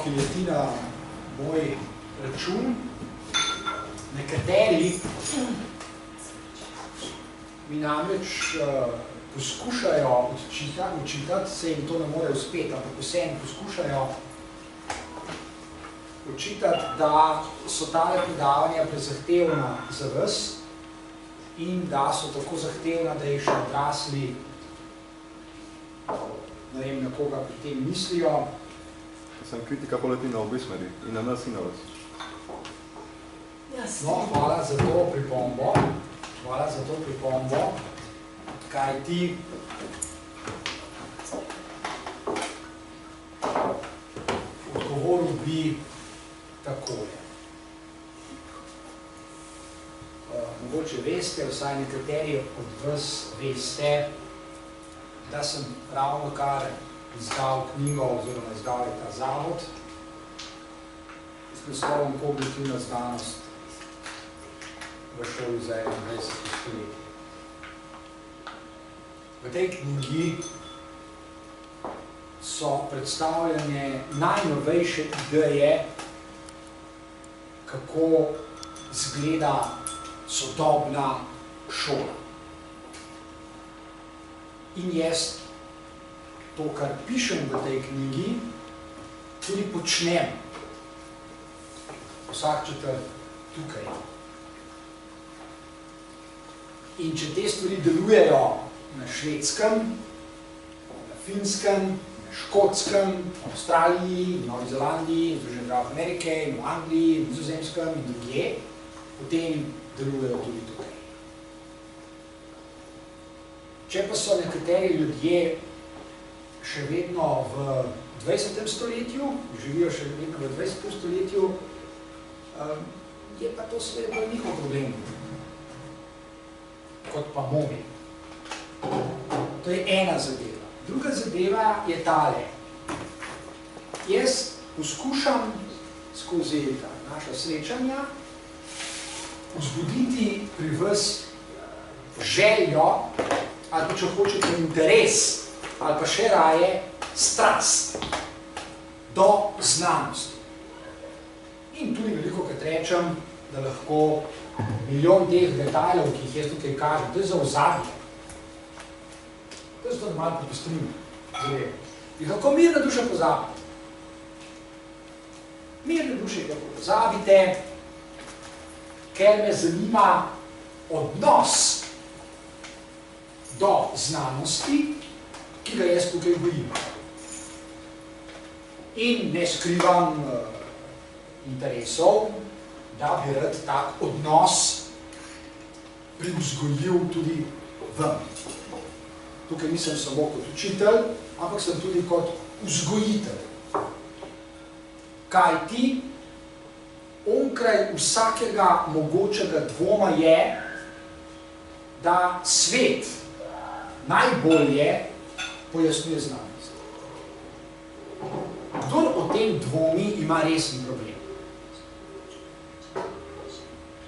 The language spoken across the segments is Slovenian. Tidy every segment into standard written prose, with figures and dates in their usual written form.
ki leti na moj račun. Nekateri mi namreč poskušajo očitati, se jim to ne more uspeti, ampak vseeno poskušajo očitati, da so tale predavanja prezahtevna za vas in da so tako zahtevna, da jih še odrasli ne vem, na koga pri tem mislijo. Sem kritika poleti na obe smeri, in na nas in na vas. No, hvala za to pripombo. Hvala za to pripombo, kaj ti odgovoril bi takole. Mogoče veste, vsaj nekateri od vas veste, da sem ravno kar izdal knjigo, oziroma izdal je ta zavod s naslovom Kognitivna znanost v šoli za 21. stoletje. V tej knjigi so predstavljene najnovejše ideje, kako izgleda sodobna šola. In jaz to, kar pišem v tej knjigi, tudi počnem vsak četrt tukaj. In če te stvari delujejo na Švedskem, na Finskem, na Škotskem, v Avstraliji, v Novi Zelandiji, v Združenih državah Amerike, in v Angliji, v Nizozemskem in drugje, potem delujejo tudi tukaj. Če pa so nekateri ljudje še vedno v 20. stoletju, živijo še vedno v 20. stoletju, je pa to seveda njihov problem, kot pa moj. To je ena zadeva. Druga zadeva je tale. Jaz poskušam skozi naša srečanja vzbuditi pri vas željo, ali pa če hočete interes, ali pa še raje strast do znanosti. In tudi veliko krat rečem, da lahko milijon teh detajlov, ki jih jaz tukaj kažem, to je za ozadje. To je zato, da malo popestrim zadevo. Jih lahko mirna duša pozabite. Mirna duša jih lahko pozabite, ker me zanima odnos do znanosti, ki ga jaz tukaj gojim. In ne skrivam interesov, da bi rad tak odnos privzgojil tudi vam. Tukaj nisem samo kot učitelj, ampak sem tudi kot vzgojitelj. Kajti onkraj vsakega mogočega dvoma je, da svet najbolje pojasnjuje znanost. Kdor o tem dvomi, ima resen problem.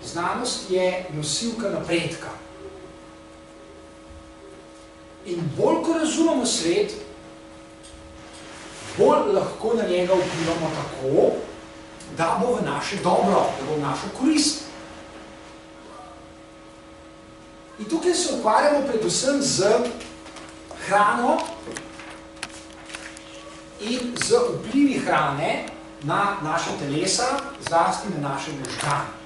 Znanost je nosilka napredka. In bolj, ko razumemo svet, bolj lahko na njega vplivamo tako, da bo v naše dobro, da bo v našo korist. In tukaj se ukvarjamo predvsem z hrano in z vplivi hrane na naše telesa, zlasti na naše možgane.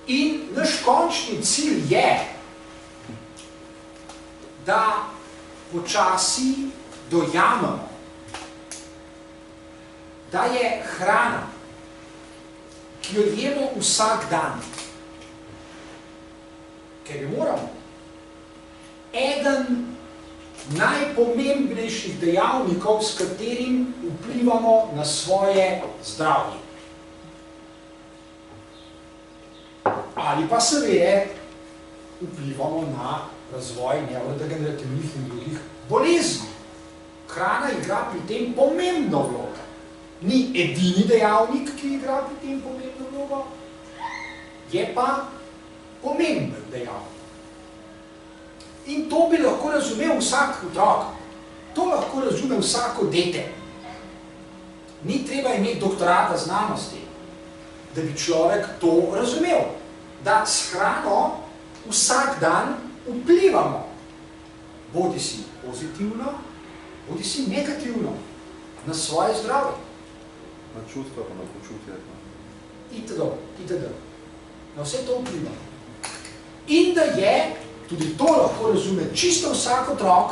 In naš končni cilj je, da počasi dojamemo, da je hrana, ki jo jemo vsak dan, ker jo moramo, eden najpomembnejših dejavnikov, s katerim vplivamo na svoje zdravje. Ali pa seveda vplivamo na razvoj nevrodegenerativnih in drugih bolezni. Hrana igra pri tem pomembno vlogo. Ni edini dejavnik, ki igra pri tem pomembno vlogo, je pa pomemben dejavnik. In to bi lahko razumel vsak otrok. To lahko razume vsako dete. ni treba imeti doktorata znanosti, da bi človek to razumel, da s hrano vsak dan vplivamo, bodi si pozitivno, bodi si negativno, na svoje zdravje. Na čustva pa na počutje. Itd. Na vse to vpliva. In da je, tudi to lahko razume čisto vsak otrok,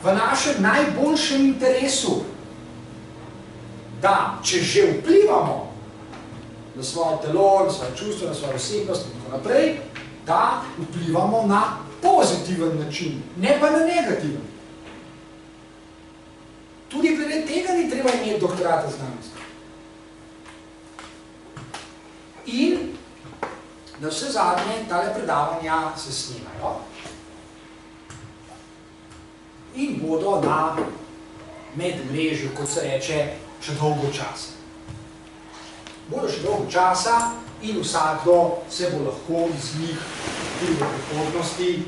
v našem najboljšem interesu, da če že vplivamo na svoje telo, na svoje čustvo, na svojo osebnost in tako naprej, da vplivamo na pozitiven način, ne pa na negativen. Tudi glede tega ni treba imeti doktorata znanosti. In na vse zadnje, tale predavanja se snimajo in bodo na medmrežju, kot se reče, še dolgo časa. Bodo še dolgo časa in vsakdo se bo lahko iz njih tudi v prihodnosti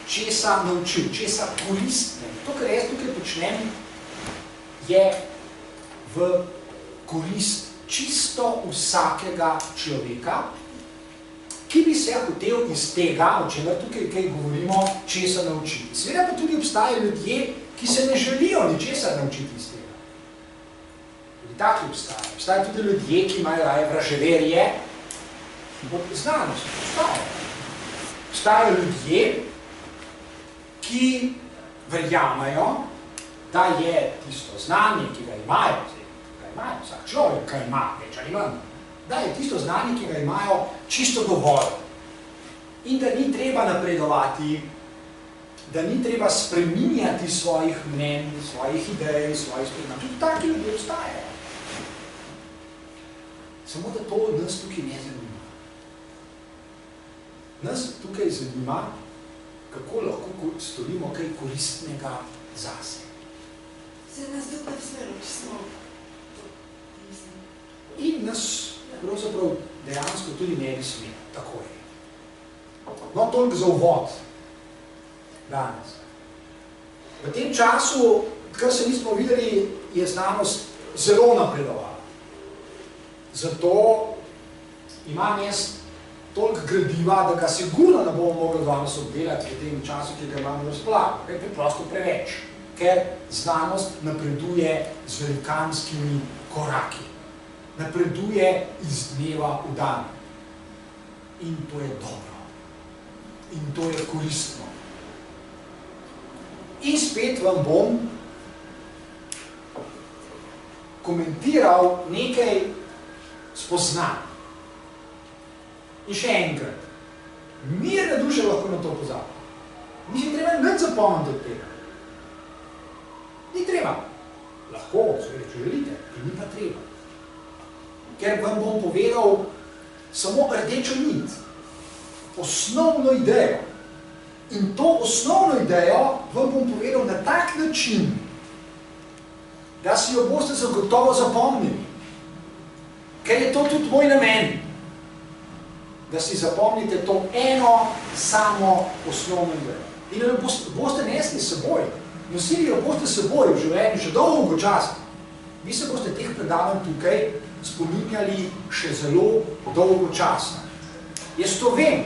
česa naučil, česa koristne. To, kar jaz tukaj počnem, je v korist čisto vsakega človeka, ki bi se hotel iz tega, o čemer tukaj kaj govorimo, česa naučiti. Seveda pa tudi obstajajo ljudje, ki se ne želijo ničesar naučiti iz tega. Tudi taki obstajajo. Obstajajo tudi ljudje, ki imajo raje vraževerje, od znanosti. Obstajajo ljudje, ki verjamajo, da je tisto znanje, ki ga imajo, vsak človek, ki ima, več ali manj, da je tisto znanje, ki ga imajo, čisto dovolj. In da ni treba napredovati, da ni treba spreminjati svojih mnenj, svojih idej, svojih spoznanj. Tudi taki ljudje obstajajo. Samo da to nas tukaj ne zanima. Nas tukaj zanima, kako lahko storimo kaj koristnega zase. Se nas tudi ne smelo, če smo. In nas pravzaprav dejansko tudi ne bi smelo, tako je. No, toliko za uvod danes. V tem času, kar se nismo videli, je znanost zelo napredovala. Zato imam jaz toliko gradiva, da ga sigurno ne bomo mogli danes obdelati v tem času, ki ga imam v razpolago. Je preprosto preveč, ker znanost napreduje z velikanskimi koraki. Napreduje iz dneva v dan. In to je dobro. In to je koristno. In spet vam bom komentiral nekaj spoznanj. In še enkrat, mirne duše lahko na to pozabi. Ni se treba nič zapomniti od tega. Ni treba. Lahko, če želite, in ni pa treba. Ker vam bom povedal samo rdečo nit, osnovno idejo. In to osnovno idejo vam bom povedal na tak način, da si jo boste zagotovo zapomnili. Ker je to tudi moj namen, da si zapomnite to eno samo osnovno idejo. In jo boste nesli s seboj. Nosili jo boste s seboj v življenju še dolgo časa. Vi se boste teh predavanj tukaj spominjali še zelo dolgo časa. Jaz to vem.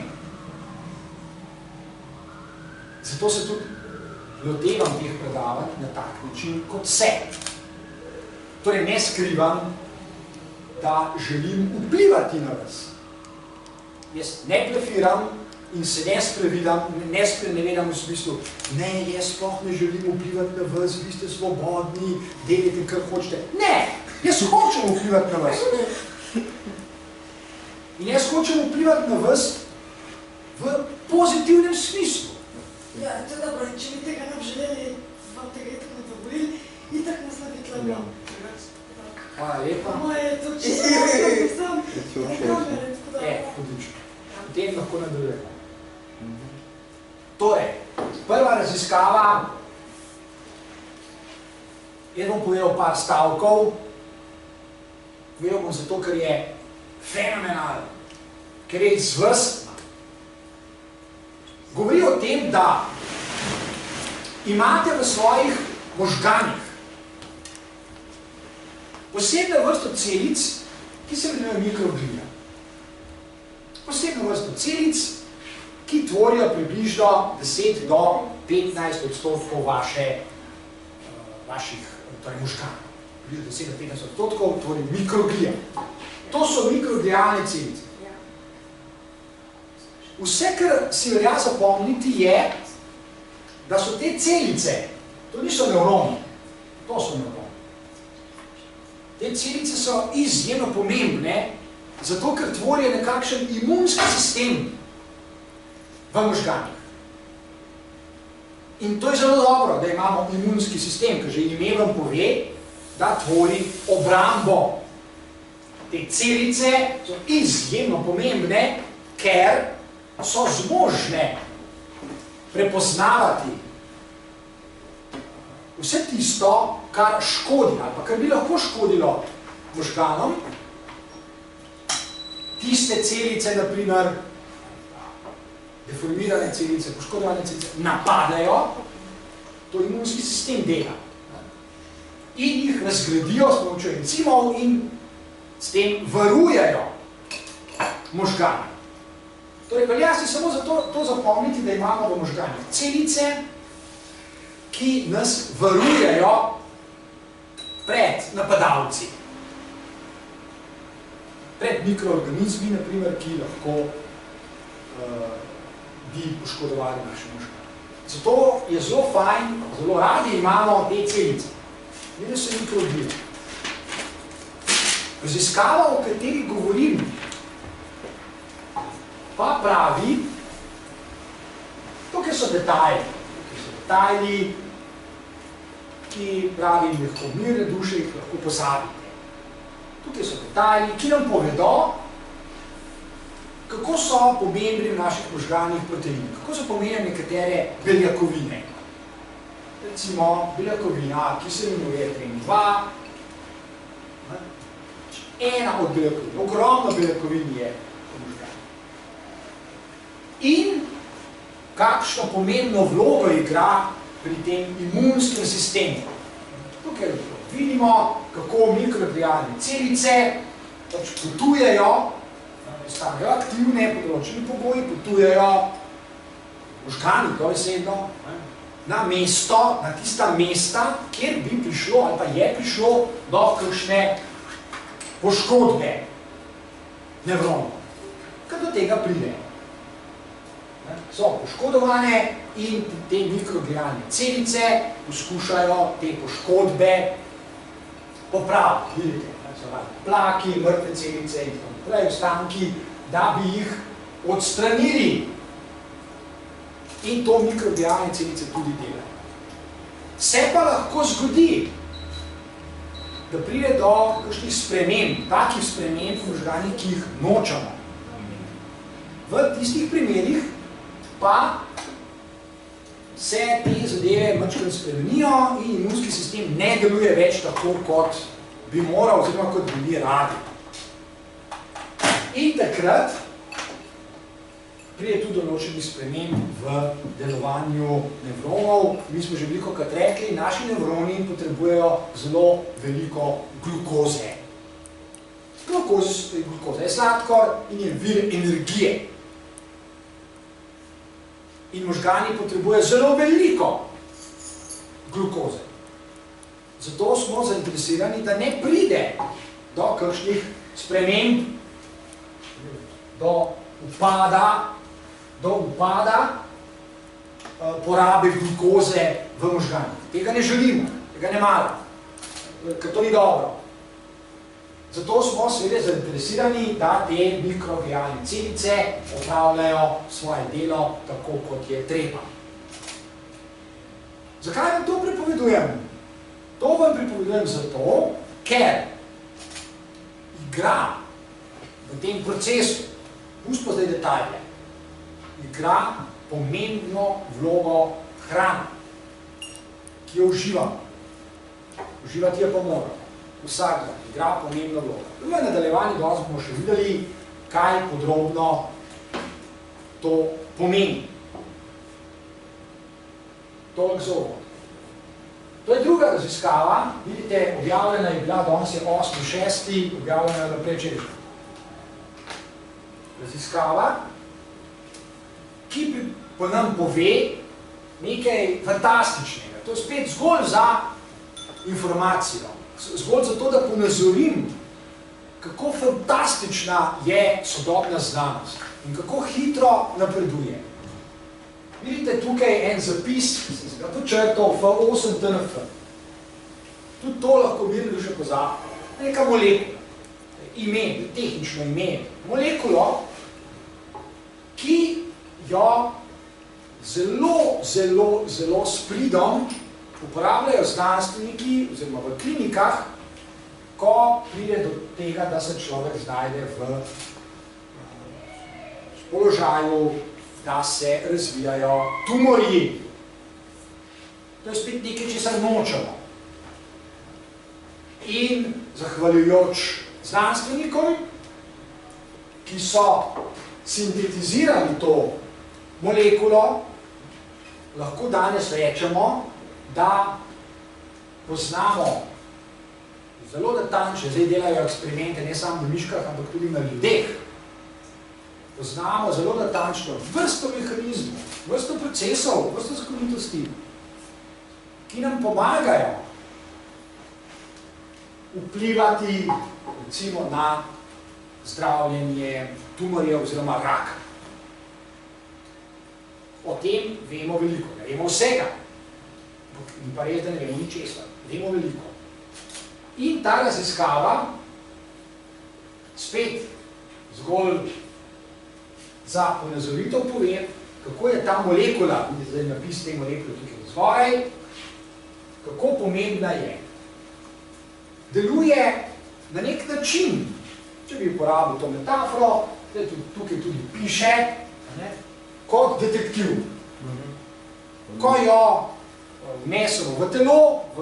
Zato se tudi lotevam teh predavanj na tak način, kot se. Torej ne skrivam, da želim vplivati na vas. Jaz ne blefiram in se ne sprenevedam v smislu, ne, jaz sploh ne želim vplivati na vas, vi ste svobodni, delite, kar hočete. Ne, jaz hočem vplivati na vas. In jaz hočem vplivati na vas v pozitivnem smislu. Ja, to je dobro, če bi tega nam želeli, vam tega itak ne dovolili, itak nas ne bi tlemo. Hvala lepa. Moje je to čisto sam, kamere, tako da... Odlično. Potem lahko nadaljujemo. Torej, prva raziskava, jaz bom povedal par stavkov, povedal bom zato, ker je fenomenalno, ker je izvrstna. Govori o tem, da imate v svojih možganih posebno vrsto celic, ki se imenujejo mikroglija. Posebno vrsto celic, ki tvorijo približno 10 do 15% vaših možganov. Približno 10 do 15% tvori mikroglija. To so mikroglijalne celice. Vse, kar si velja zapomniti, je, da so te celice, to niso nevroni, to so nevroni. Te celice so izjemno pomembne, zato ker tvorijo nekakšen imunski sistem v možganih. In to je zelo dobro, da imamo imunski sistem, ker že ime vam pove, da tvori obrambo. Te celice so izjemno pomembne, ker so zmožne prepoznavati vse tisto, kar škodi, ali pa kar bi lahko škodilo možganom. Tiste celice, na primer, deformirane celice, poškodovane celice, napadajo, to imunski sistem dela. In jih razgradijo s pomočjo encimov in s tem varujejo možgane. Torej, velja si samo za to zapomniti, da imamo v možganih celice, ki nas varujejo pred napadalci. Pred mikroorganizmi, na primer, ki lahko bi poškodovali naše možgane. Zato je zelo fajn, zelo radi imamo te celice. Ne se mikroorganizmi. Raziskava, o kateri govorim, pa pravi, tukaj so detajli, ki pravi, lahko mirne duše jih lahko pozabite. Tukaj so detajli, ki nam povedo, kako so pomembni v naših možganih proteini, kako so pomembne nekatere beljakovine. Recimo, beljakovina, ki se imenuje TREM2, ena od beljakovin, ogromno beljakovin je v možganih. In kakšno pomembno vlogo igra pri tem imunskem sistemu. Tukaj vidimo, kako mikroglijalne celice potujejo, postanejo aktivne, pod določenimi pogoji, potujejo možgani, dobesedno, na mesto, na tista mesta, kjer bi prišlo, ali pa je prišlo do kakšne poškodbe nevronov. Kaj do tega pride? So poškodovane in te mikroglijalne celice poskušajo te poškodbe popraviti. Vidite, plaki, mrtve celice in tako naprej, ostanki, da bi jih odstranili. In to mikroglijalne celice tudi delajo. Se pa lahko zgodi, da pride do kakšnih sprememb, takih sprememb v možganih, ki jih nočemo. V tistih primerih pa se te zadeve mačkrat spremenijo in imunski sistem ne deluje več tako, kot bi moral, oziroma kot bi mi radi. In takrat pride tudi določenih sprememb v delovanju nevronov. Mi smo že velikokrat rekli, naši nevroni potrebujejo zelo veliko glukoze. Glukoza je sladkor in je vir energije. In možgani potrebujejo zelo veliko glukoze. Zato smo zainteresirani, da ne pride do kakšnih sprememb, do upada porabe glukoze v možganih. Tega ne želimo, tega ne malo, ker to ni dobro. Zato smo seveda zainteresirani, da te mikroglijalne celice opravljajo svoje delo tako, kot je treba. Zakaj vam to pripovedujem? To vam pripovedujem zato, ker igra v tem procesu, pustimo zdaj detajle, igra pomembno vlogo hrana, ki jo uživamo. Uživati je pa moramo. Vsak dan igra pomembno vlogo. V nadaljevanju danes bomo še videli, kaj podrobno to pomeni. Toliko za uvod. To je druga raziskava, vidite, objavljena je bila, danes je 8.6., objavljena je naprej včerajšnja. Raziskava, ki po nam pove nekaj fantastičnega. To je spet zgolj za informacijo, zgolj za to, da ponazorim, kako fantastična je sodobna znanost in kako hitro napreduje. Vidite tukaj en zapis, ki sem se ga počrtal, F8TNF. Tudi to lahko mirno še pozabimo. Neka molekula, ime, tehnično ime, molekulo, ki jo zelo s pridom uporabljajo znanstveniki oziroma v klinikah, ko pride do tega, da se človek znajde v položaju, da se razvijajo tumorji. To je spet nekaj, česar nočemo. In zahvaljujoč znanstvenikom, ki so sintetizirali to molekulo, lahko danes rečemo, da poznamo zelo natančno, zdaj delajo eksperimente ne samo na miškah, ampak tudi na ljudeh, poznamo zelo natančno vrsto mehanizmov, vrsto procesov, vrsto zakonitosti, ki nam pomagajo vplivati recimo na zdravljenje tumorjev oziroma raka. O tem vemo veliko, ne vemo vsega, in pa res, da ne vemo ničesar, vemo veliko. In ta raziskava spet zgolj za ponazoritev pove, kako je ta molekula, vidite zdaj napis te molekule tukaj zvoraj, kako pomembna je. Deluje na nek način, če bi uporabil to metaforo, tukaj tudi piše, kot detektiv. Ko jo vnesemo v telo, v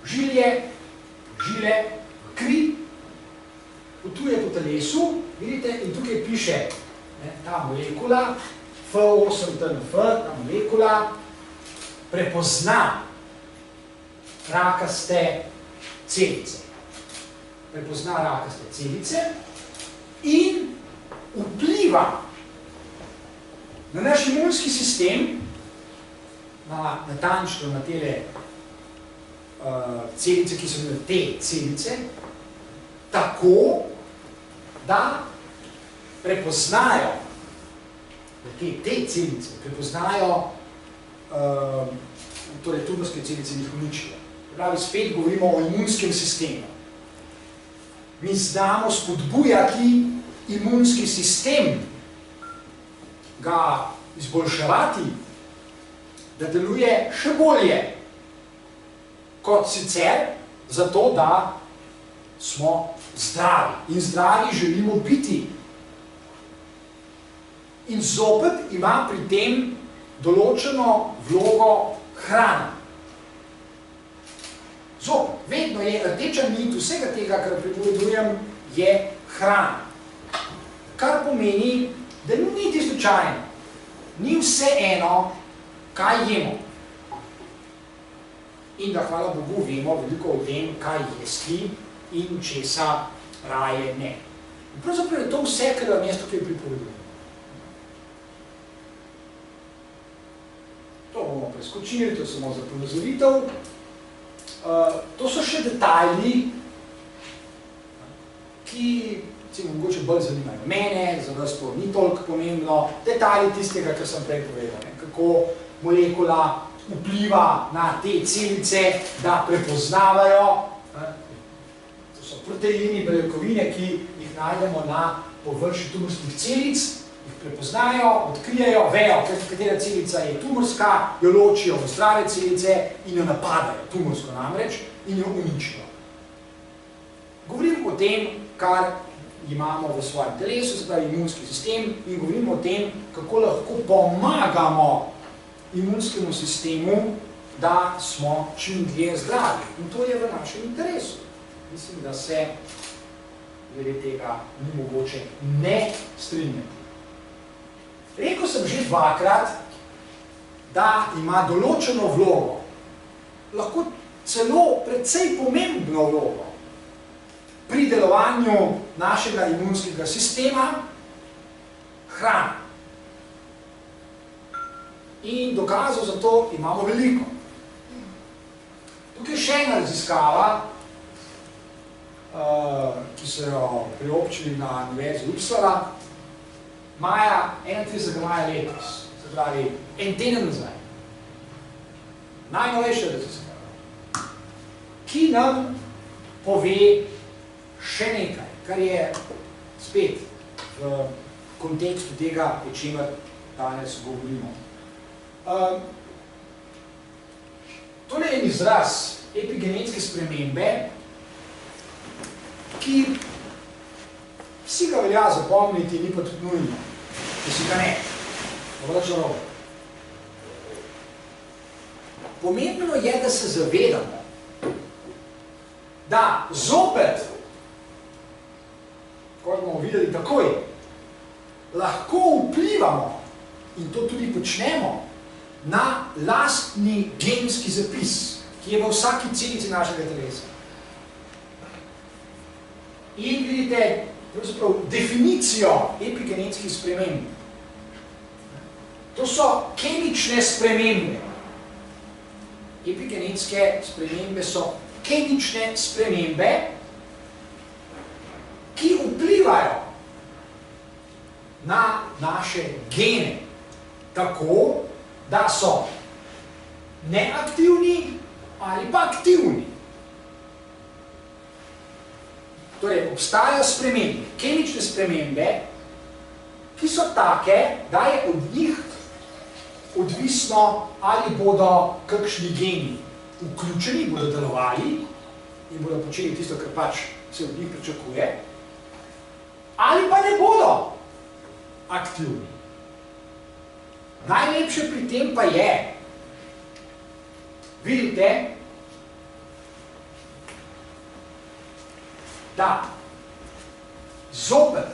žile, v kri, potuje po telesu, vidite, in tukaj piše ta molekula, F8TNF, ta molekula prepozna rakaste celice. Prepozna rakaste celice in vpliva na naš imunski sistem, natančno na tele celice, ki so te celice, tako, da prepoznajo, da te celice prepoznajo, torej tumorske celice jih uničijo. Pravi, spet govorimo o imunskem sistemu. Mi znamo spodbujati imunski sistem, ga izboljševati, da deluje še bolje, kot sicer, zato da smo zdravi. In zdravi želimo biti. In zopet ima pri tem določeno vlogo hrana. Zopet, vedno je rdeča nit vsega tega, kar pripovedujem, je hrana. Kar pomeni, da ni niti slučajno, ni vse eno, kaj jemo. In da, hvala Bogu, vemo veliko o tem, kaj jesti in česa raje ne. In pravzaprav je to vse, kar vam jaz tukaj pripovedujem. To bomo preskočili, to je samo za ponazoritev. To so še detajli, ki mogoče bolj zanimajo mene, za vas to ni toliko pomembno. Detajli tistega, kar sem prej povedal, kako molekula vpliva na te celice, da prepoznavajo. To so proteini, beljakovine, ki jih najdemo na površju tumorskih celic, jih prepoznajo, odkrijejo, vejo, katera celica je tumorska, jo ločijo v zdrave celice in jo napadajo, tumorsko namreč, in jo uničijo. Govorim o tem, kar imamo v svojem telesu, se pravi imunski sistem, in govorim o tem, kako lahko pomagamo imunskemu sistemu, da smo čim dlje zdravi. In to je v našem interesu. Mislim, da se glede tega ni mogoče ne strinjati. Rekel sem že dvakrat, da ima določeno vlogo lahko celo precej pomembno vlogo pri delovanju našega imunskega sistema hrana. In dokazov za to imamo veliko. Tukaj je še ena raziskava, ki so jo priobčili na Univerzi Uppsala, maja, 31. maja letos, se pravi, en teden nazaj. Najnovejša raziskava, ki nam pove še nekaj, kar je spet v kontekstu tega, o čemer danes govorimo. Tole je izraz epigenetske spremembe, ki si ga velja zapomniti, ni pa tudi nujno, da si ga ne. Vračarov. Pomembno je, da se zavedamo, da zopet, kot bomo videli takoj, lahko vplivamo, in to tudi počnemo, na lastni genski zapis, ki je v vsaki celici našega telesa. In vidite, definicijo epigenetskih sprememb. To so kemične spremembe. Epigenetske spremembe so kemične spremembe, ki vplivajo na naše gene, tako, da so neaktivni ali pa aktivni. Torej, obstajajo spremembe, kemične spremembe, ki so take, da je od njih odvisno, ali bodo kakšni geni vključeni, bodo delovali in bodo počeli tisto, kar pač se od njih pričakuje, ali pa ne bodo aktivni. Najlepše pri tem pa je, vidite, da zopet,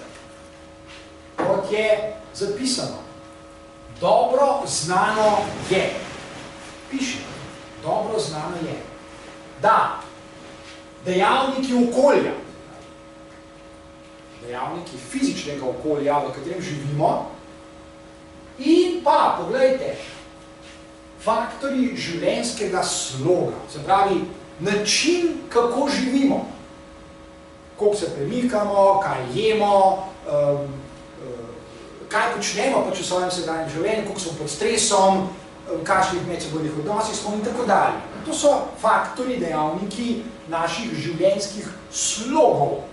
kot je zapisano, dobro znano je, piše, dobro znano je, da dejavniki okolja, dejavniki fizičnega okolja, v katerem živimo, in pa, poglejte, faktorji življenjskega sloga, se pravi, način, kako živimo, koliko se premikamo, kaj jemo, kaj počnemo pač v svojem sedanjem življenju, koliko smo pod stresom, v kakšnih medsebojnih odnosih smo in tako dalje. To so faktorji, dejavniki naših življenjskih slogov.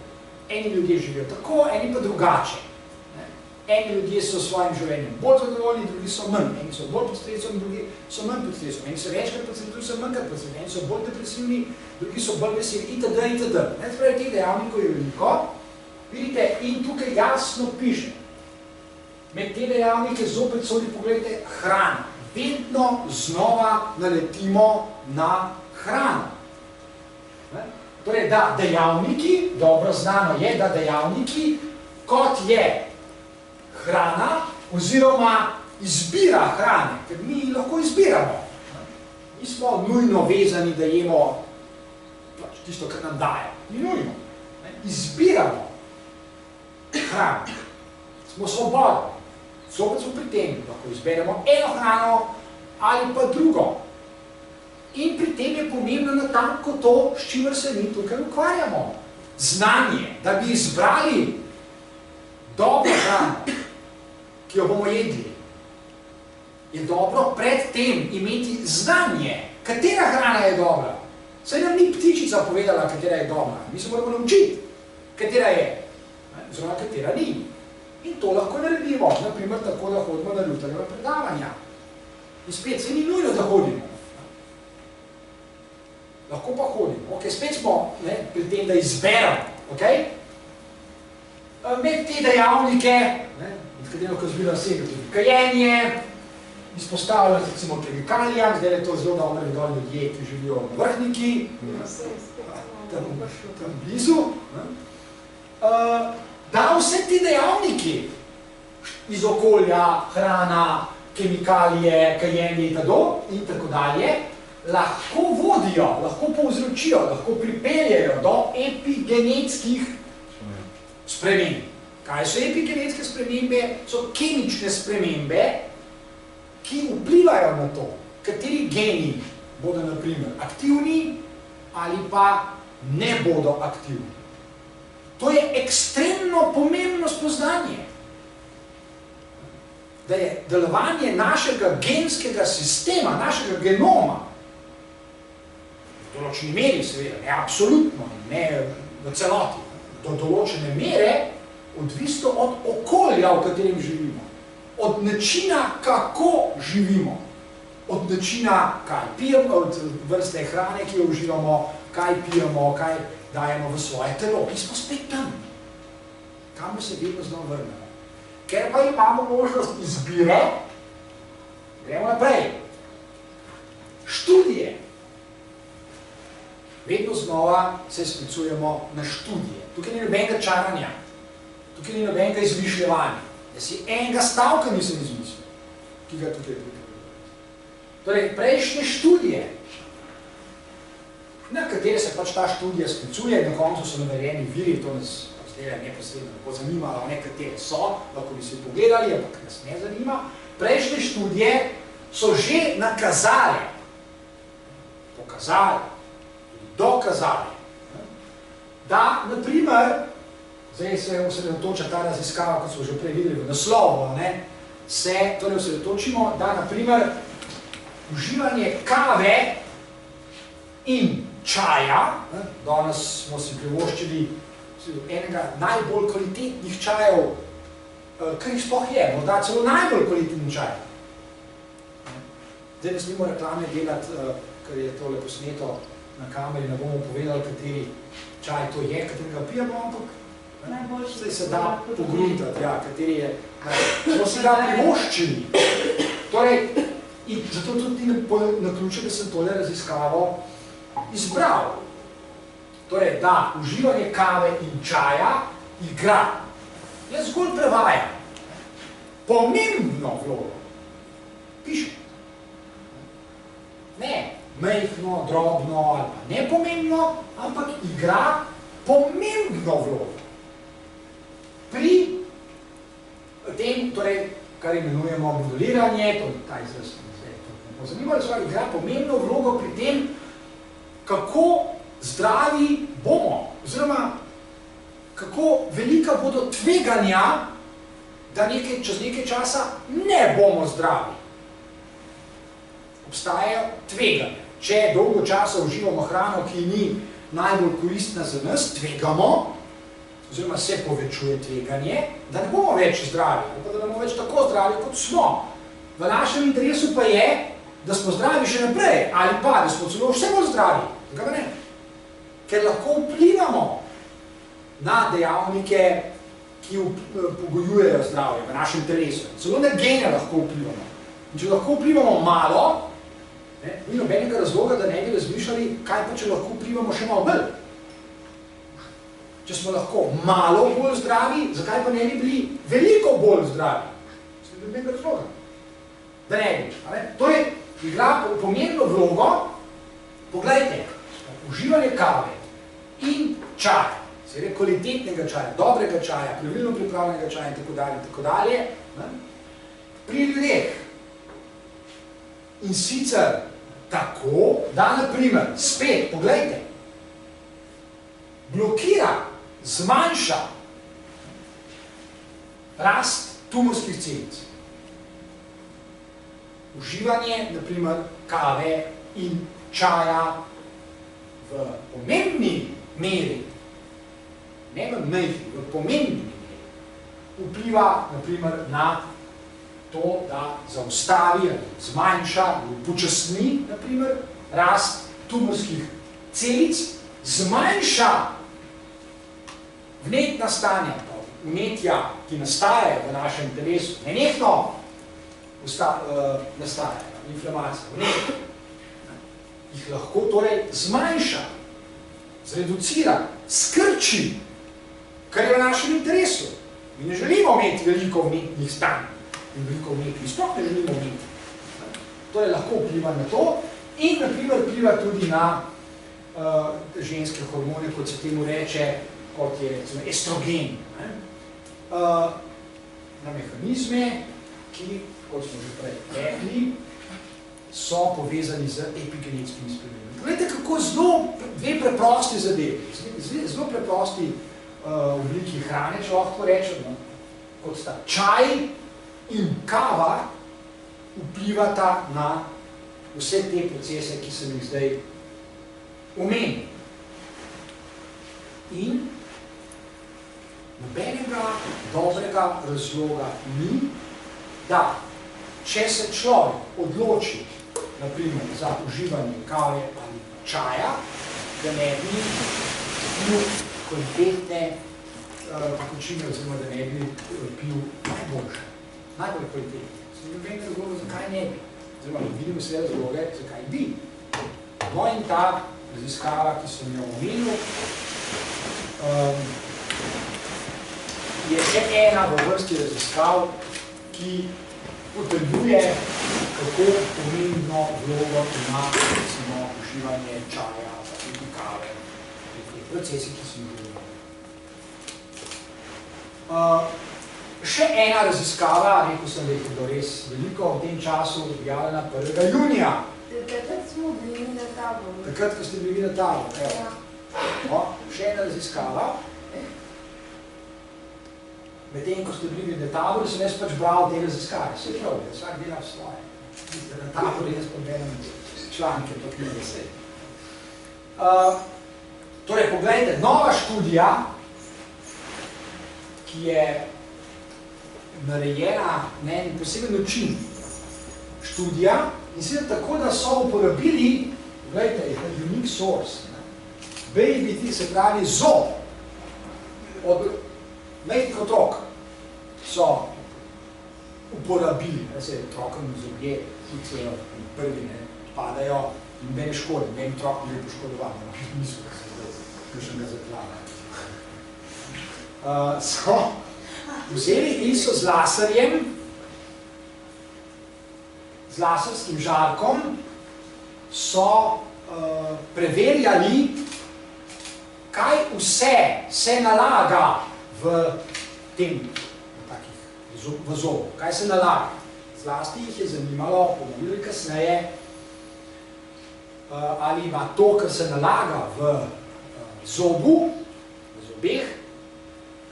Eni ljudje živijo tako, eni pa drugače. Eni ljudje so s svojim življenjem bolj zadovoljni, drugi so manj. Eni so bolj pod stresom, drugi so manj pod stresom. Eni so večkrat pod stresom, drugi so manjkrat pod stresom. Eni so bolj depresivni, drugi so bolj veseli, itd. itd. Spravi, teh dejavnikov je veliko. Vidite, in tukaj jasno piše. Med te dejavnike zopet sodi, pogledajte, hrana. Vedno znova naletimo na hrano. Torej, da dejavniki, dobro znano je, da dejavniki, kot je hrana oziroma izbira hrane, ker mi lahko izbiramo. Nismo nujno vezani, da jemo tisto, kar nam daje. Ni nujno. Izbiramo hrano. Smo svobodni. Zopet smo pri tem, lahko izberemo eno hrano ali pa drugo. In pri tem je pomembno natanko to, s čimer se mi tukaj ukvarjamo. Znanje, da bi izbrali dobro hrano, ki jo bomo jedli, je dobro pred tem imeti znanje, katera hrana je dobra. Saj nam ni ptičica povedala, katera je dobra. Mi se moramo naučiti, katera je, oziroma katera ni. In to lahko naredimo, naprimer tako, da hodimo na jutrnjega predavanja. In spet se ni nujno, da hodimo. Lahko pa hodimo. Ok, spet smo pri tem, da izberamo. Okay? Med te dejavnike, med katerem lahko zbira vsega tudi kajenje, izpostavljamo recimo kemikalijam, zdaj je to zelo dobro vedno ljudje, ki živijo na Vrhniki, tam blizu, da vse te dejavniki iz okolja, hrana, kemikalije, kajenje in tako dalje, lahko vodijo, lahko povzročijo, lahko pripeljajo do epigenetskih sprememb. Kaj so epigenetske spremembe? So kemične spremembe, ki vplivajo na to, kateri geni bodo na primer aktivni ali pa ne bodo aktivni. To je ekstremno pomembno spoznanje, da je delovanje našega genskega sistema, našega genoma, v določeni meri seveda, ne absolutno, ne v celoti, do določene mere, odvisno od okolja, v katerem živimo, od načina, kako živimo, od načina, kaj pijemo, od vrste hrane, ki jo uživamo, kaj pijemo, kaj dajemo v svoje telo. Mi smo spet tam, kam se vedno znova vrnemo. Ker pa imamo možnost izbire, gremo naprej. Študije. Vedno znova se sklicujemo na študije. Tukaj ni nobenega čaranja, tukaj ni nobenega izmišljevanja. Da si enega stavka nisem izmislil, ki ga tukaj Torej, prejšnje študije, na katere se pač ta študija sklicuje, na koncu so navedeni viri, to nas zdaj neposredno tako zanimalo, nekatere so, lahko bi si pogledali, ampak nas ne zanima. Prejšnje študije so že nakazali, pokazali, dokazali, da, na primer, zdaj se osredotoča ta raziskava, kot smo že prej videli v naslovu, se torej osredotočimo, da, na primer, uživanje kave in čaja, danes smo si privoščili enega najbolj kvalitetnih čajev, kar jih sploh je, morda celo najbolj kvalitetni čaj. Zdaj ne smemo reklame delati, ker je tole posneto na kameri, ne bomo povedali, kateri čaj to je, katerega pijemo, ampak zdaj se da pogruntati, kateri je, smo si ga privoščili. Torej, in zato tudi ni naključje, da sem tole raziskavo izbral. Torej, da uživanje kave in čaja igra, jaz zgolj prevajam, pomembno vlogo, piše. Ne majhno, drobno ali pa nepomembno, ampak igra pomembno vlogo. Pri tem, torej, kar imenujemo moduliranje, to je ta izraz, zanimalo se, igra pomembno vlogo pri tem, kako zdravi bomo, oziroma kako velika bodo tveganja, da čez nekaj časa ne bomo zdravi. Obstajajo tveganja. Če dolgo časa uživamo hrano, ki ni najbolj koristna za nas, tvegamo, oziroma se povečuje tveganje, da ne bomo več zdravi, ali pa da ne bomo več tako zdravi, kot smo. V našem interesu pa je, da smo zdravi še naprej, ali pa, da smo celo vse bolj zdravi. Tako ne? Ker lahko vplivamo na dejavnike, ki pogojujejo zdravje v našem telesu. Celo na gene lahko vplivamo. In če lahko vplivamo malo, ni nobenega razloga, da ne bi razmišljali, kaj pa, če lahko vplivamo še malo bolj. Če smo lahko malo bolj zdravi, zakaj pa ne bi bili veliko bolj zdravi? S tem nobenega razloga. Da ne bi. To je igra pomembno vlogo, poglejte, uživanje kave in čaja, seveda kvalitetnega čaja, dobrega čaja, pravilno pripravljenega čaja in tako dalje, pri ljudeh. In sicer tako, da, na primer, spet, poglejte, blokira, zmanjša rast tumorskih celic. Uživanje, na primer, kave in čaja v pomembni meri, ne v majhni, v pomembni meri, vpliva, na primer, na to, da zaustavi ali zmanjša ali počasni, na primer, rast tumorskih celic, zmanjša vnetna stanja, vnetja, ki nastajajo v našem telesu, nenehno nastajajo, inflamacija, vnetja, jih lahko torej zmanjša, zreducira, skrči, kar je v našem interesu. Mi ne želimo imeti veliko vnetnih stanj in veliko vnetnih, sploh ne želimo imeti. Torej lahko vpliva na to In naprimer vpliva tudi na ženske hormone, kot se temu reče, kot je estrogen. Na mehanizme, ki, kot smo že prej rekli, so povezani z epigenetskimi spremembami. Poglejte, kako dve preprosti zadevi, zelo preprosti obliki hrane, če lahko rečem, kot sta čaj in kava, vplivata na vse te procese, ki sem jih zdaj omenil. In nobenega dobrega razloga ni, da če se človek odloči, naprimer, za uživanje kave ali čaja, da ne bi pil kvalitetne tekočine, oziroma da ne bi pil najboljše, najbolj kvalitetne. Ne vem razloga, zakaj ne bi. Oziroma, vidim vse razloge, zakaj bi. No in ta raziskava, ki sem jo omenil, je še ena v vrsti raziskav, ki potrjuje, kako pomembno vlogo ima recimo uživanje čaja, tudi kave, te procesi, ki sem jih govoril. Še ena raziskava, rekel sem, da jih je bilo res veliko v tem času, objavljena 1. junija. Takrat smo bili na taboru. Takrat, ko ste bili na taboru. Ja. No, še ena raziskava. Medtem, ko ste bili na taboru, sem jaz pač bral te raziskave. Vse prav, vsak dela svoje. Na taboru jaz pomenem članke, to knjige se. Torej, pogledajte, nova študija, ki je narejena na en poseben način. Študija, in sicer tako, da so uporabili, gledajte, je to unique source, BBT, se pravi zob, od majhnih otrok so uporabili, da se otrokom zobje, ki celo prvi padajo in mene škode, meni otrok ne je poškodovan, niso, kakšnega zaklada. So vzeli in so z laserjem, z laserskim žarkom, so preverjali, kaj vse se nalaga v tem v zobu, kaj se nalaga. Zlasti jih je zanimalo, bomo videli kasneje, ali ima to, kar se nalaga v zobu, v zobeh,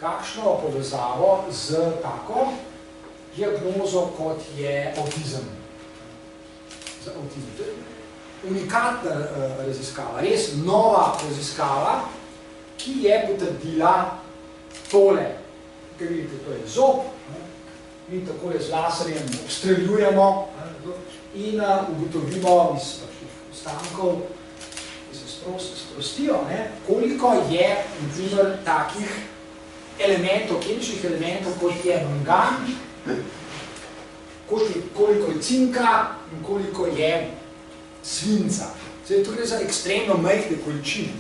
kakšno povezavo z tako diagnozo, kot je avtizem. Za avtizem. To je unikatna raziskava, res nova raziskava, ki je potrdila tole. Kaj vidite, to je zob, mi takole z laserjem obstreljujemo in ugotovimo iz ostankov, ki se sprostijo, koliko je naprimer takih elementov, kemičnih elementov, kot je mangan, koliko je cinka in koliko je svinca. Zdaj, to gre za ekstremno majhne količine.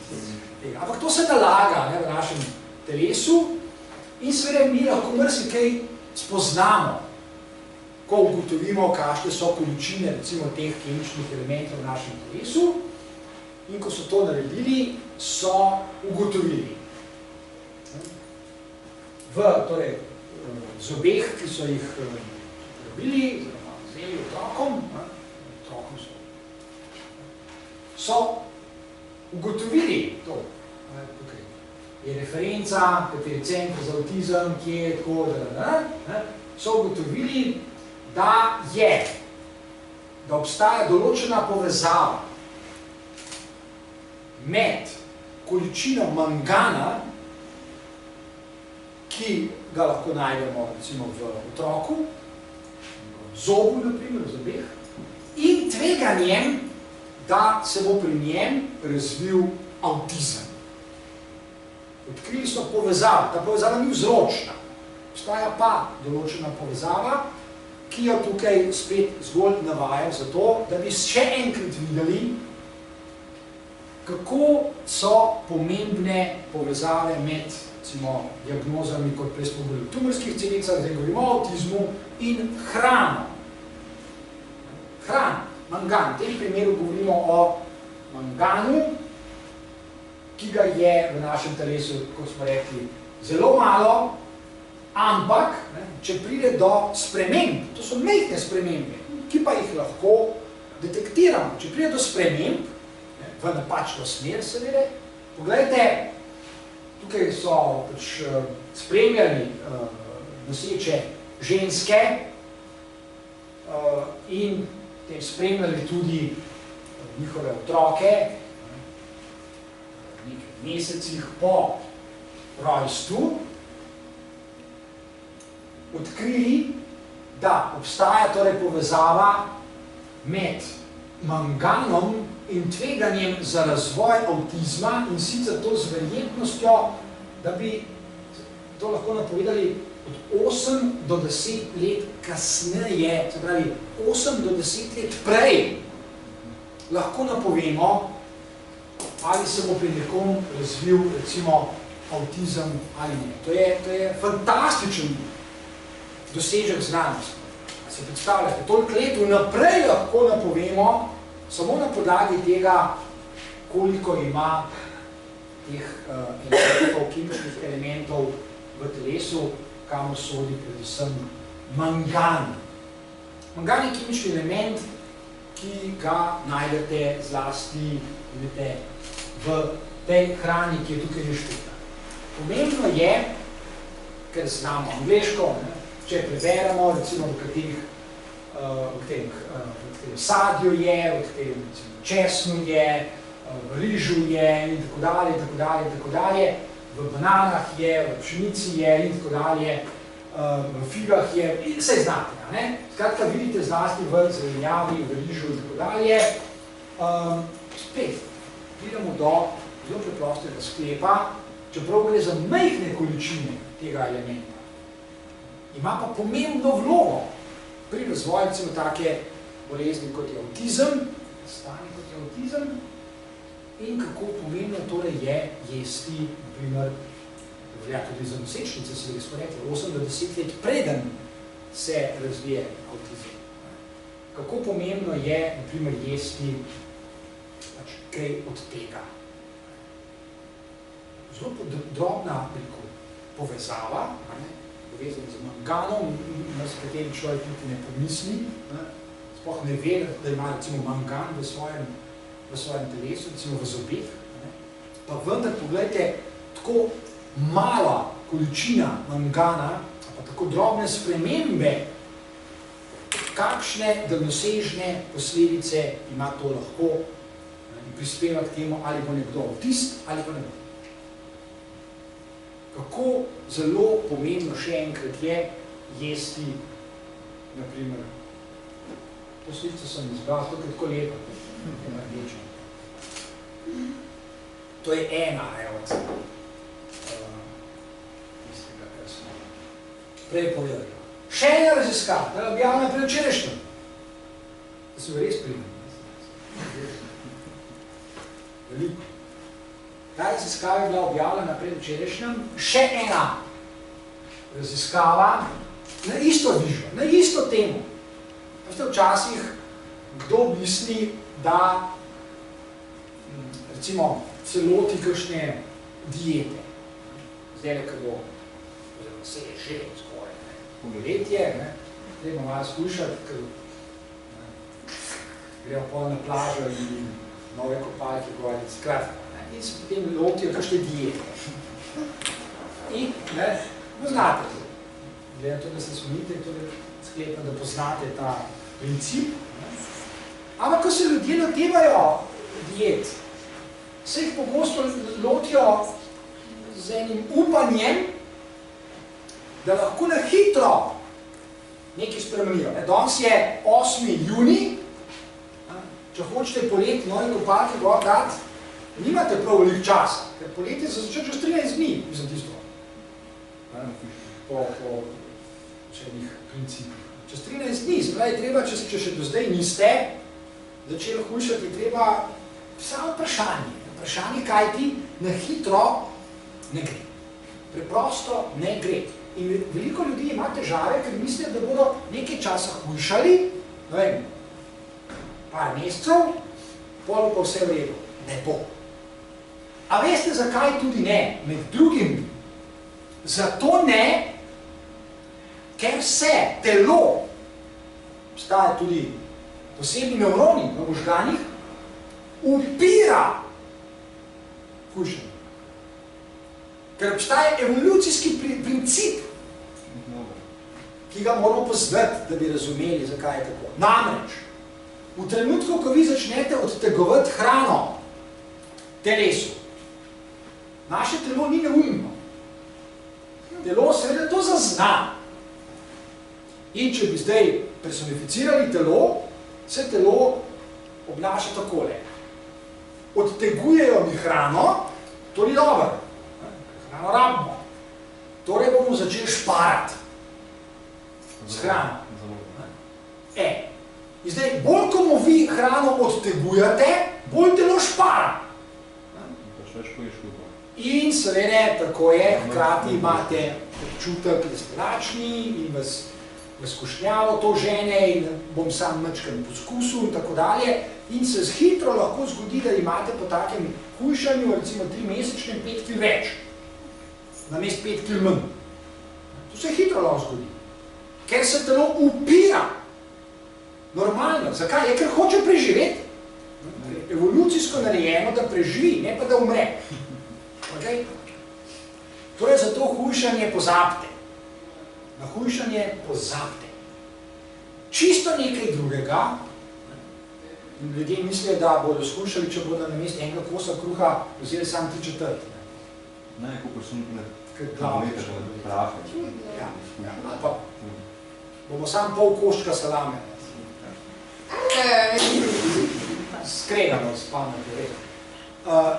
Ampak to se nalaga v našem telesu in seveda mi lahko marsikaj spoznamo, ko ugotovimo, kakšne so količine recimo teh kemičnih elementov v našem telesu, in ko so to naredili, so ugotovili. V zobeh, ki so jih dobili, vzeli otrokom, so ugotovili to. Tukaj je referenca, kateri center za avtizem, kje je tako, so ugotovili, da obstaja določena povezava med količino mangana, ki ga lahko najdemo recimo v otroku, v zobu, naprimer, v zobeh, in tveganjem, da se bo pri njem razvil avtizem. Odkrili so povezavo, ta povezava ni vzročna, obstaja pa določena povezava, ki jo tukaj spet zgolj navajam zato, da bi še enkrat videli, kako so pomembne povezave med diagnozami, kot prej smo govorili, tumorskih celicah, zdaj govorimo o avtizmu, in hrano. Hrana. mangan. V tem primeru govorimo o manganu, ki ga je v našem telesu, kot smo rekli, zelo malo, ampak, če pride do sprememb, to so majhne spremembe, ki pa jih lahko detektiramo. Če pride do sprememb, v napačno smer, seveda, poglejte, tukaj so spremljali noseče ženske in spremljali tudi njihove otroke v nekaj mesecih po rojstvu, odkrili, da obstaja torej povezava med manganom in tveganjem za razvoj avtizma in sicer to z verjetnostjo, da bi to lahko napovedali od 8 do 10 let kasneje, se pravi 8 do 10 let prej, lahko napovemo, ali se bo pri nekom razvil recimo avtizem ali ne. To je fantastičen dosežek znanosti. Se predstavljate, toliko let vnaprej lahko napovemo, samo na podlagi tega, koliko ima teh elementov, kemičnih elementov v telesu, kamor sodi predvsem mangan. Mangan je kemični element, ki ga najdete zlasti v tej hrani, ki je tukaj našteta. Pomembno je, ker znamo angleško, če preberemo, recimo v katerem sadju je, v katerem česnu je, v rižu je in tako dalje, in tako dalje, v bananah je, v pšenici je in tako dalje, v figah je, vse znate, ne? Skratka, vidite zlasti v zelenjavi, v rižu in tako dalje. Spet, pridemo do zelo preprostega sklepa, čeprav gre za majhne količine tega elementa. Ima pa pomembno vlogo pri razvoju recimo take bolezni kot je avtizem, stanje kot je avtizem in kako pomembno torej je jesti, naprimer, velja tudi za nosečnice, se smo rekli, 8 do 10 let preden se razvije avtizem. Kako pomembno je, naprimer, jesti kaj od tega. Zelo drobna povezava, povezan z manganom, s katerim človek tudi ne pomisli, sploh ne ve, da ima recimo mangan v svojem telesu, recimo v zobeh. Pa vendar, pogledajte, tako mala količina mangana, pa tako drobne spremembe, kakšne daljnosežne posledice ima to lahko in prispeva k temu, ali bo nekdo avtist, ali pa ne bo. Kako zelo pomembno še enkrat je jesti, naprimer, to sličico sem izbral, to je tako lepo, to je ena od tistega, kar smo prej povedali. Še ena raziskava, da je objavljena pri včerajšnjem, da so res pridem. Veliko. Ta raziskava je bila objavljena pred včerajšnjem, še ena raziskava na isto vižo, na isto temo. Včasih kdo misli, da recimo celoti kakšne diete. Zdaj le kdo, oziroma se je že skoraj, poletje, treba malo skušati, ker gremo pol na plažo in nove kopalke gori, skratka. In se potem lotijo kakšne diete. In, poznate to. Gleda to, da se smijete, to je sklepno, da poznate ta princip. Ampak, ko se ljudje lotevajo diet, se jih pogosto lotijo z enim upanjem, da lahko na hitro nekaj spremenijo. Danes je 8. junij, če hočete poleti nove kopalke gor dati, nimate prav veliko časa, ker poletje se začne čez 13 dni, mislim tisto. Po učenih principih. Čez 13 dni, se pravi, treba, če še do zdaj niste začeli hujšati, treba samo vprašanje. Vprašanje, kaj ti na hitro ne gre. Preprosto ne gre. In veliko ljudi ima težave, ker mislijo, da bodo nekaj časa hujšali, ne vem, par mesecev, pol pa vse v redu. Ne bo. A veste, zakaj tudi ne? Med drugim, zato ne, ker se telo, obstaja tudi posebni nevroni v možganih, upira hujšanju. Ker obstaja evolucijski princip, ki ga moramo poznati, da bi razumeli, zakaj je tako. Namreč, v trenutku, ko vi začnete odtegovati hrano telesu, naše telo ni neumno. Telo seveda to zazna. In če bi zdaj personificirali telo, se telo obnaša takole. Odtegujejo mi hrano, to ni dobro. Hrano rabimo. Torej bomo začeli šparati s hrano. In zdaj, bolj ko mu vi hrano odtegujete, bolj telo špara. In seveda, tako je, hkrati imate občutek, da ste lačni in vas skušnjavo to žene in bom sam mačkam poskusil in tako dalje. In se hitro lahko zgodi, da imate po takem hujšanju, recimo 3-mesečnem, 5 kil več. Namest 5 kil manj. To se hitro lahko zgodi. Ker se telo upira. Normalno. Zakaj? Je, ker hoče preživeti. Evolucijsko narejeno, da preživi, ne pa da umre. Okay? Torej, zato hujšanje pozabite. Na hujšanje pozabite. Čisto nekaj drugega, ljudje mislijo, da bodo skušali, če bodo na mesto enega kosa kruha vzeli samo 3/4. Ne, kako so ne prahe. Pa bomo samo pol koščka salame. Skregano s pametjo.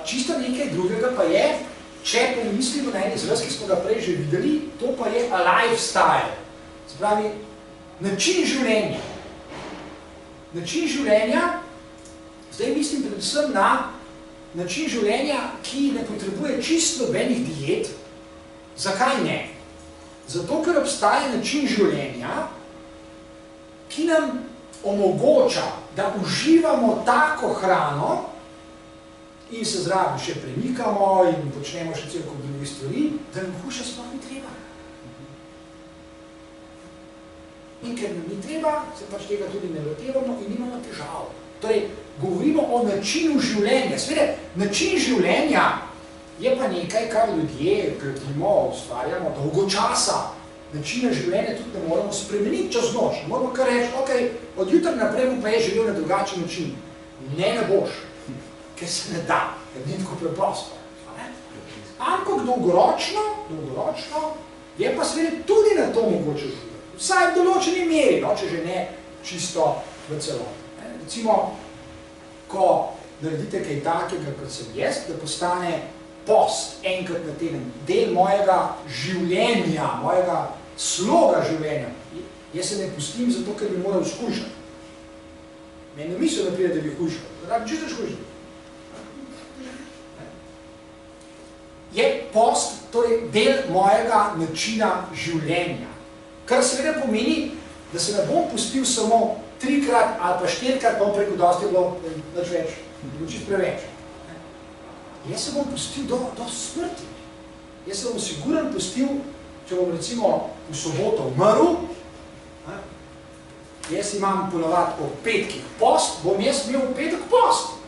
Čisto nekaj drugega pa je, če pomislimo na en izraz, ki smo ga prej že videli, to pa je a lifestyle. Se pravi, način življenja. Način življenja, zdaj mislim predvsem na način življenja, ki ne potrebuje čisto nobenih diet. Zakaj ne? Zato, ker obstaja način življenja, ki nam omogoča, da uživamo tako hrano in se zraven še premikamo in počnemo še cel kup drugih stvari, da nam hujša sploh ni treba. In ker nam ni treba, se pač tega tudi ne lotevamo in nimamo težav. Torej, govorimo o načinu življenja. Seveda, način življenja je pa nekaj, kar ljudje gradimo, ustvarjamo dolgo časa. Načina življenja tudi ne moramo spremeniti čez noč. Ne moramo kar reči, ok, od jutra naprej bom pa je živel na drugačen način. Ne boš, ker se ne da, ker ni tako preprosto. Ampak dolgoročno je pa seveda tudi na to mogoče živeti. Vsaj v določeni meri, no, če že ne čisto v celoti. Recimo, ko naredite kaj takega, kot sem jaz, da postane post enkrat na teden, del mojega življenja, mojega sloga življenja. Jaz se ne pustim zato, ker bi moral skušati. Meni misel ne pride, da bi hujšal. Rabim čisto skušati. Je post torej del mojega načina življenja. Kar seveda pomeni, da se ne bom pustil samo 3-krat ali pa 4-krat, pa preko dosti je bilo nič več, bilo čist preveč. Jaz se bom pustil do smrti. Jaz se bom siguran pustil, če bom recimo v soboto umrl, jaz imam ponovadi po petkih post, bom jaz imel v petek post.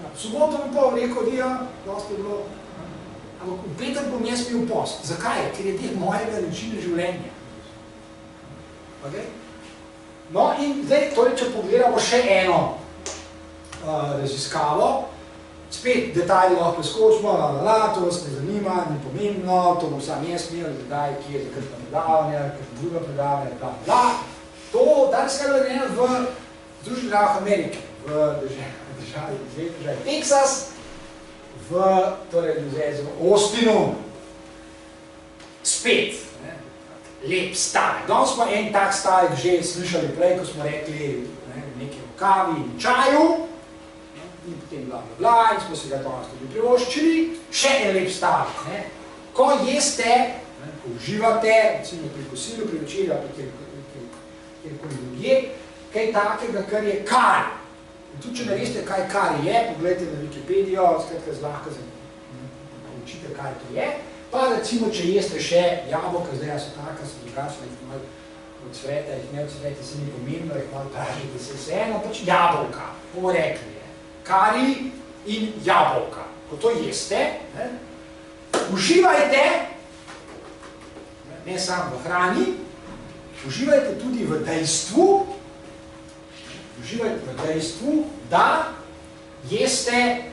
V soboto bom pa rekel, da dosti je bilo, ampak v petek bom jaz imel post. Zakaj? Ker je del mojega načina življenja. Okay? No in zdaj, torej, če pogledamo še eno raziskavo, spet detajli lahko preskočimo, to vas ne zanima, ni pomembno, to bom sam jaz imel, zdaj, ki je za kakšno predavanje, kakšno drugo predavanje, bla. To danes je bilo v Združenih državah Amerike, v državi Teksas, v Austinu, spet, lep stavek. Danes smo en tak stavek že slišali prej, ko smo rekli nekaj o kavi in čaju, in potem bla, in smo se ga danes tudi privoščili. Še en lep stavek. Ko jeste, ko uživate, recimo pri kosilu, pri večerju, ali kjerkoli drugje, kaj takega, kar je kari. In tudi, če ne veste, kaj kari je, pogledajte na Wikipedijo, skratka zlahka naučite, kaj to je. Pa recimo, če jeste še jabolka, zdaj so taka, so drugačne, jih malo odsvete, jih ne odsvete, se ni pomembno, jih malo pražite, se vseeno, pač jabolka, bomo rekli je. Kari in jabolka. Ko to jeste, uživajte, ne samo v hrani, uživajte tudi v dejstvu, da jeste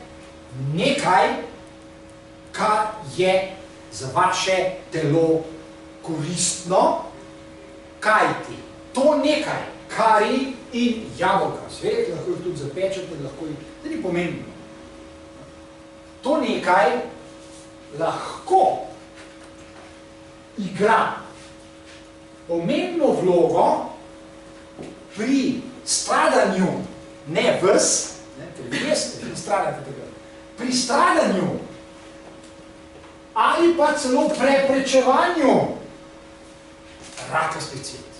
nekaj, kar je za vaše telo koristno, kajti to nekaj, kari in jabolka, seveda lahko jih tudi zapečete, lahko jih, to ni pomembno. To nekaj lahko igra pomembno vlogo pri stradanju, ne ves, ker veste, ne stradate tega, pri stradanju ali pa celo preprečevanju rakastih celic.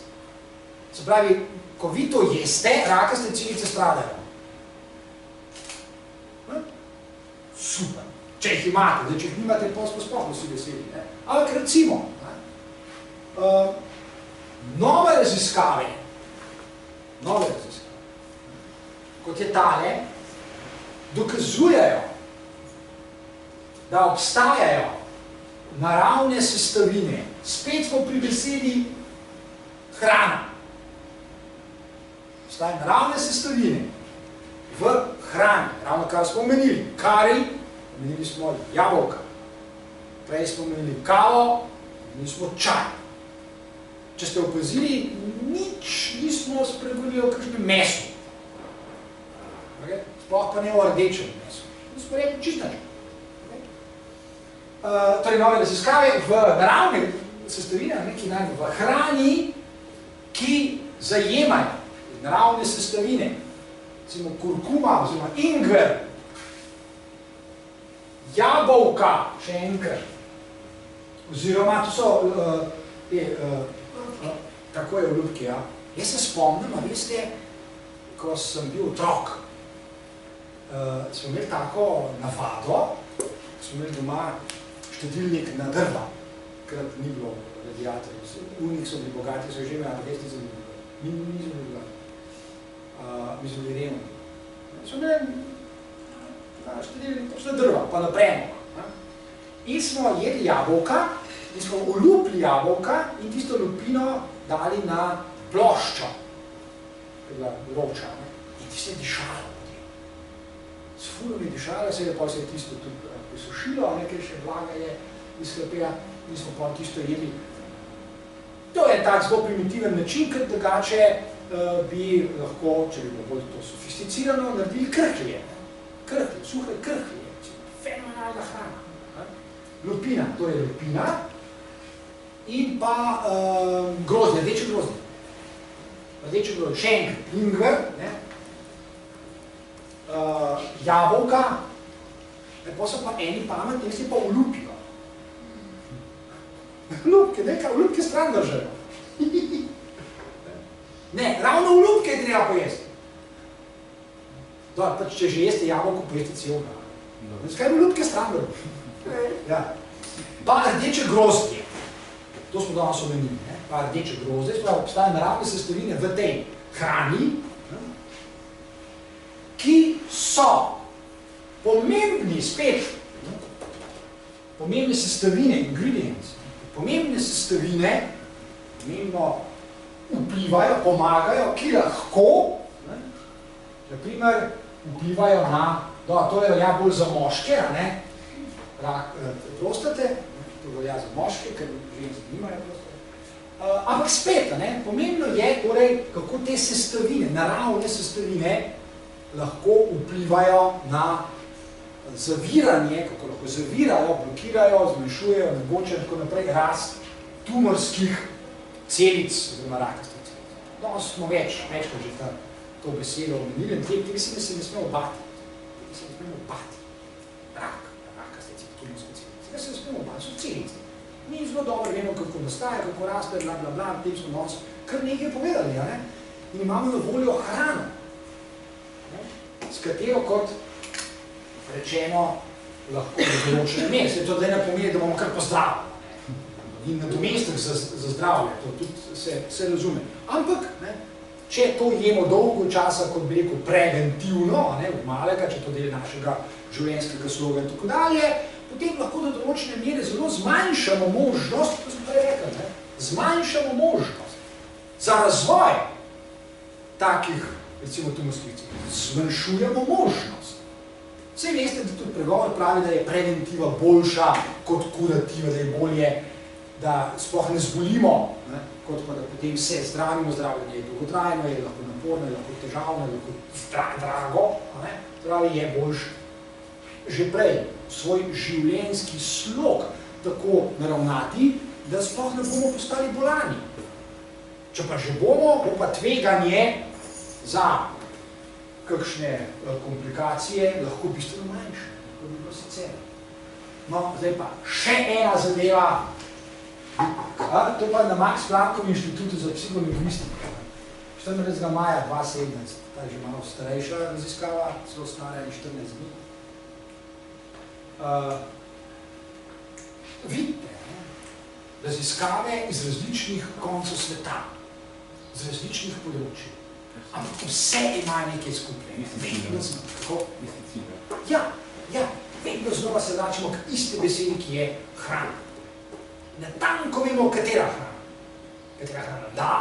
Se pravi, ko vi to jeste, rakaste celice stradajo. Super. Če jih imate, če jih nimate, pa sploh vsi veseli. Ampak recimo, nove raziskave, kot je tale, dokazujejo, da obstajajo naravne sestavine. Spet smo pri besedi hrana. Obstajajo naravne sestavine v hrani, ravno kar smo omenili. Kari, omenili smo jabolka. Prej smo omenili kavo, omenili smo čaj. Če ste opazili, nič nismo spregovorili o kakšnem mesu. Sploh pa ne o rdečem mesu. Smo rekli čisto nič. Torej, nove raziskave v naravne sestavine, ki najdemo v hrani, ki zajemajo naravne sestavine, recimo kurkuma oziroma ingver, jabolka, še enkrat, oziroma to so tako je v ljubki, ja. Jaz se spomnim, a veste, ko sem bil otrok, smo imeli tako navado, smo imeli doma štedilnik na drva, krat ni bilo radiatorjev. Unik so bili bogati, so že imeli, ampak jaz nisem bili bogati. Mi smo bili bogati. Mi smo bili revni. Smo imeli štedilnik, to so drva, pa napremo. In smo jedli jabolka, in smo olupili jabolka in tisto lupino dali na ploščo, ki je bila vroča. In tisto je dišalo. S fulom je dišalo, seveda pa se je tisto tudi posušilo, nekaj še blaga je izhlapela in smo pa tisto jedli. To je tak zelo primitiven način, ker drugače bi lahko, če bi bilo bolj to sofisticirano, naredili krhlje. Krhlje, suhe krhlje, fenomenalna hrana. Lupina, to je lupina in pa grozdje, rdeče grozdje. Rdeče grozdje, še enkrat, ingver, jabolka, pa so pa eni pametni, jaz pa ulupijo. Ulupke stran držajo. Ne, ravno ulupke je treba pojesti. Pač, če že jeste jabolko, pojeste celoga. Skaj ulupke stran držajo. Pa rdeče grozdje. To smo danes omenili. Pa rdeče grozdje, obstajajo naravne sestavine v tej hrani, ki so pomembni spet, pomembne sestavine, ingredients, pomembne sestavine, pomembno vplivajo, pomagajo, ki lahko, na primer, vplivajo na, to je ja bolj za moške, rak prostate, to velja za moške, ker ženske nimajo prostate. Ampak spet, pomembno je, torej, kako te sestavine, naravne sestavine, lahko vplivajo na zaviranje, kako lahko zavirajo, blokirajo, zmanjšujejo, onemogočajo, tako naprej, rast tumorskih celic, oziroma rakastih celic. Danes smo večkrat že to besedo omenili, tega se ne smemo bati. Tega se ne smemo bati. Rakaste celice, tumorske celice. Tega se ne smemo bati, so celice. Mi zelo dobro vemo, kako nastaja, kako raste, bla, bla, bla, tem smo danes kar nekaj povedali, in imamo na voljo hrano, s katero, kot rečeno, lahko določene mese. To ne pomeni, da bomo kar pozdravili in nadomestek za zdravje, to tudi se razume. Ampak, če to jemo dolgo časa, kot bi rekel, preventivno, od malega, če to del našega življenjskega sloga in tako dalje, potem lahko do določene mere zelo zmanjšamo možnost, to sem prej rekel, zmanjšamo možnost za razvoj takih, recimo, tumorskih, zmanjšujemo možnost. Vse veste, da tudi pregovor pravi, da je preventiva boljša kot kurativa, da je bolje, da sploh ne zbolimo, kot pa da potem se zdravimo, zdravljenje je dolgotrajno, je lahko naporno, je lahko težavno, je lahko drago, zdravlje je boljše. Že prej svoj življenjski slog tako naravnati, da sploh ne bomo postali bolani. Če pa že bomo, bo pa tveganje za kakšne komplikacije lahko bistveno manjše, kot bi bilo sicer. No, zdaj pa še ena zadeva, to pa na Max Planckovem inštitutu za psiholingvistiko. 14. maja 2017, ta je že malo starejša raziskava, zelo stara je 14 dni. Vidite, raziskave iz različnih koncev sveta, z različnih področij, ampak vse imajo nekaj skupne. Vedno znova se vračamo k iste besedi, ki je hrana. Natanko vemo, katera hrana. Katera hrana da,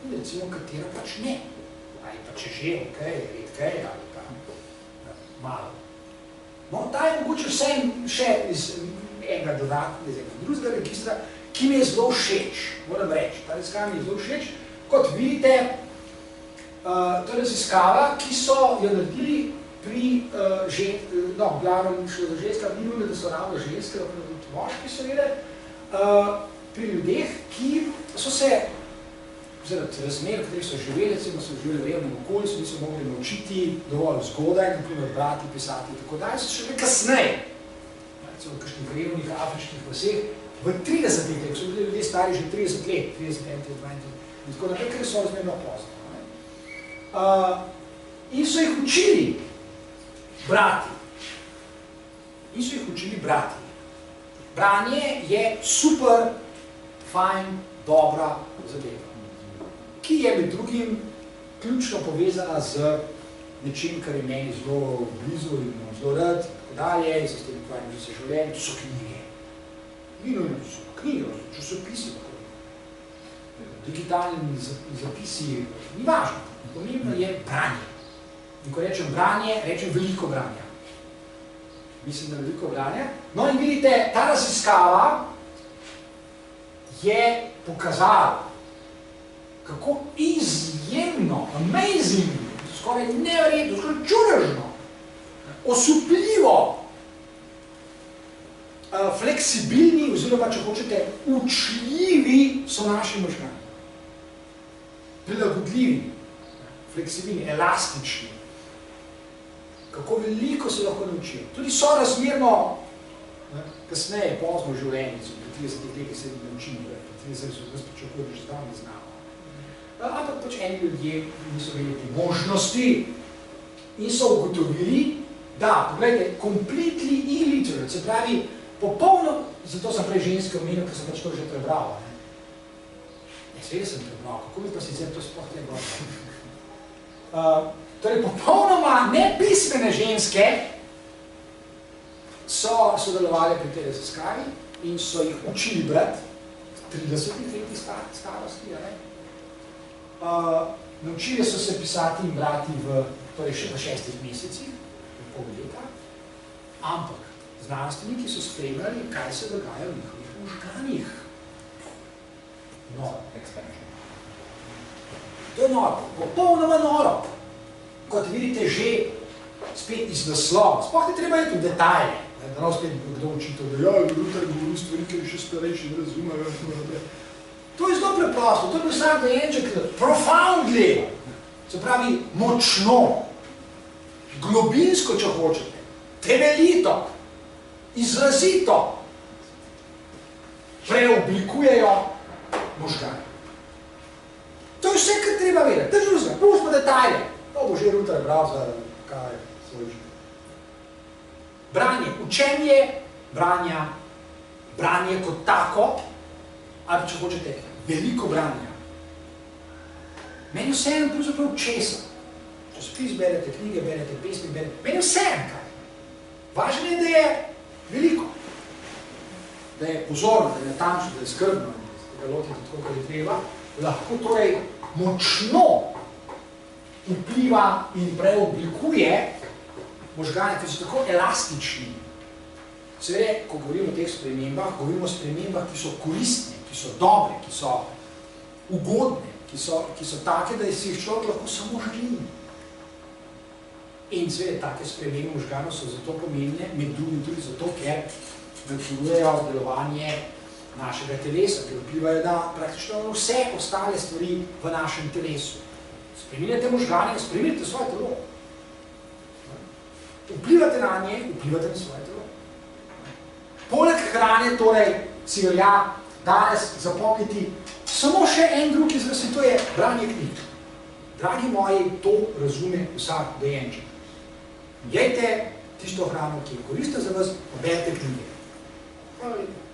in recimo, katera pač ne. Ali pa če že, redkej, ali pa malo. No, ta je mogoče še iz enega dodatnega, iz enega drugega registra, ki mi je zelo všeč, moram reči. Ta raziskava mi je zelo všeč. Kot vidite, to je raziskava, ki so jo naredili pri glavnem šlo za ženska, ni nujno, da so ravno ženske, tudi moški seveda, pri ljudeh, ki so se zaradi razmer, v katerih so živeli, recimo so živeli v revnem okolju, so niso mogli naučiti dovolj zgodaj, naprimer brati, pisati in tako dalje, so šele kasneje, recimo v kakšnih revnih afriških vaseh, v 30 letih, so bili ljudje stari že 30 let, 30 let, 20 in tako naprej, ker so razmerno pozno. In so jih učili brati. Branje je super, fajn, dobra zadeva, ki je med drugim ključno povezana z nečim, kar je meni zelo blizu in zelo rad, tako dalje, in se s tem ukvarjam že vse življenje, to so knjige. Nujno so knjige, časopisi, digitalni zapisi, ni važno, pomembno je branje. In ko rečem branje, rečem veliko branja. Mislim, da veliko branja. No in vidite, ta raziskava je pokazala, kako izjemno, amazing, skoraj neverjetno, skoraj čudežno, osupljivo, fleksibilni, oziroma, če hočete, učljivi so naši možgani. Prilagodljivi, fleksibilni, elastični. Kako veliko se lahko naučijo. Tudi so razmerno, kasneje, pozno v življenju, pri 30 letih se naučimo, pri 30 letih se pričakuje, že zdaj ne znamo. Ampak pač eni ljudje niso imeli te možnosti in so ugotovili, da, pogledajte, completely illiterate, se pravi, popolno, zato sem prej ženske omenil, ker sem pač to že prebral. Seveda sem prebral, kako bi pa sicer to sploh ne bilo? Torej, popolnoma nepismene ženske so sodelovali pri tej raziskavi in so jih učili brati, 30 letih starosti, naučili so se pisati in brati torej še v 6 mesecih, v pol leta, ampak znanstveniki so spremljali, kaj se dogaja v njihovih možganih. Noro. To je noro, popolnoma noro. Kot vidite že spet iz naslova. Sploh ne treba iti v detalje, da nam spet kdo učitev, da Luther govori stvari, ker je še starejši, ne razume. To je zelo preprosto, to je bil sam dojenček, profoundly, se pravi močno, globinsko, če hočete, temeljito, izrazito preoblikujejo možgane. To je je vse, kar treba vedeti. Te žuzga, pustimo detajle. To bo že Rutar bral za kaj svoj življenje. Branje, učenje branje kot tako, ali če hočete, veliko branja. Meni vseeno pravzaprav česa. Časopis berete, knjige berete, pesmi berete, meni vseeno kaj. Važno je, da je veliko. Da je pozorno, da je natančno, da je skrbno, da ga lotite tako, kar je treba, lahko torej močno vpliva in preoblikuje možgane, ki so tako elastični. Seveda, ko govorimo o teh spremembah, govorimo o spremembah, ki so koristne, ki so dobre, ki so ugodne, ki so take, da si jih človek lahko samo želi. In seveda, take spremembe možganov so zato pomembne, med drugim tudi zato, ker nadzorujejo delovanje našega telesa, ki vplivajo na praktično vse ostale stvari v našem telesu. Spreminjate možgane, spreminjate svoje telo. Vplivate na nje, vplivate na svoje telo. Poleg hrane, torej, si velja danes zapomniti samo še en drug izraz, in to je branje knjig. Dragi moji, to razume vsak dojenček. Jejte tisto hrano, ki je koristna za vas, berite knjige. Hvala lepa.